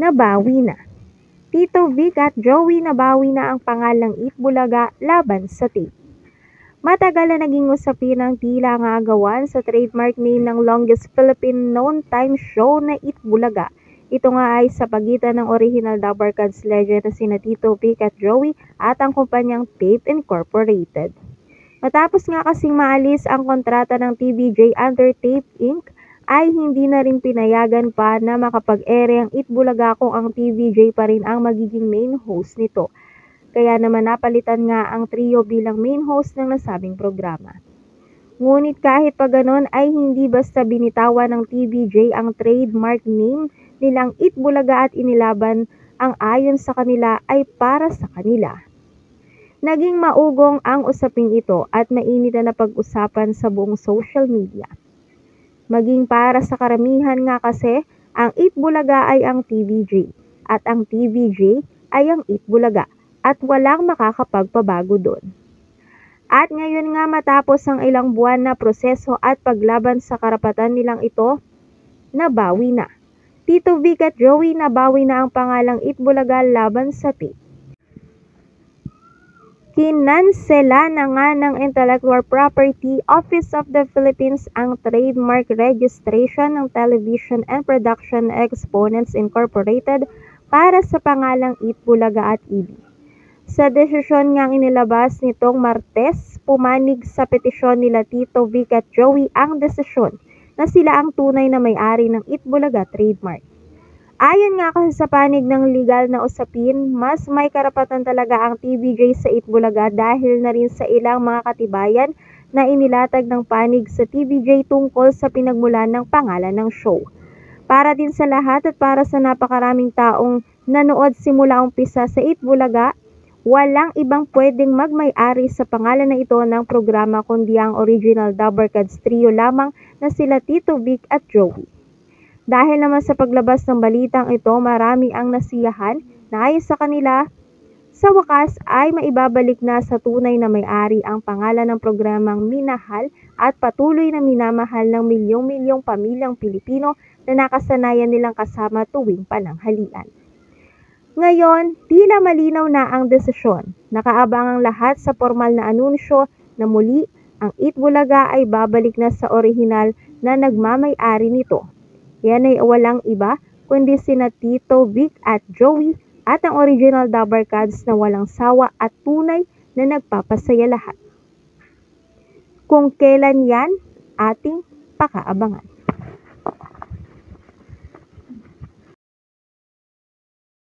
nabawi na. Tito Vic at Joey nabawi na ang pangalang Itbulaga laban sa tape. Matagal na naging usapin ang tila nga agawan sa trademark name ng longest Philippine known time show na Itbulaga. Ito nga ay sa pagitan ng original Dabber Cats legend na sina Tito Vic at Joey at ang kumpanyang Tape Incorporated. Matapos nga kasing maalis ang kontrata ng TVJ under Tape Inc., ay hindi na rin pinayagan pa na makapag-ere ang Itbulaga kung ang TVJ pa rin ang magiging main host nito. Kaya naman napalitan nga ang trio bilang main host ng nasabing programa. Ngunit kahit pa ganon ay hindi basta binitawan ng TVJ ang trademark name nilang Itbulaga at inilaban ang ayon sa kanila ay para sa kanila. Naging maugong ang usaping ito at mainit na napag-usapan sa buong social media. Maging para sa karamihan nga kasi, ang Itbulaga ay ang TVJ at ang TVJ ay ang Itbulaga at walang makakapagpabago doon. At ngayon nga matapos ang ilang buwan na proseso at paglaban sa karapatan nilang ito, nabawi na. Tito Vic at Joey nabawi na ang pangalang Itbulaga laban sa tape. Kinansela na nga ng Intellectual Property Office of the Philippines ang trademark registration ng Television and Production Exponents Incorporated para sa pangalang Itbulaga at IBI. Sa desisyon niyang inilabas nitong Martes, pumanig sa petisyon nila Tito Vic at Joey ang desisyon na sila ang tunay na may-ari ng Itbulaga trademark. Ayon nga kasi sa panig ng legal na usapin, mas may karapatan talaga ang TVJ sa Itbulaga dahil na rin sa ilang mga katibayan na inilatag ng panig sa TVJ tungkol sa pinagmulan ng pangalan ng show. Para din sa lahat at para sa napakaraming taong nanood simula umpisa sa Itbulaga, walang ibang pwedeng magmay-ari sa pangalan na ito ng programa kundi ang original Dabber Cats trio lamang na sila Tito Vic at Joey. Dahil naman sa paglabas ng balitang ito, marami ang nasiyahan na ayon sa kanila, sa wakas ay maibabalik na sa tunay na may-ari ang pangalan ng programang minahal at patuloy na minamahal ng milyong-milyong pamilyang Pilipino na nakasanayan nilang kasama tuwing pananghalian. Ngayon, tila malinaw na ang desisyon. Nakaabang ang lahat sa formal na anunsyo na muli ang Itbulaga ay babalik na sa orihinal na nagmamay-ari nito. Yan ay walang iba kundi sina Tito Vic at Joey at ang original Dabber Cats na walang sawa at tunay na nagpapasaya lahat. Kung kailan yan, ating pakaabangan.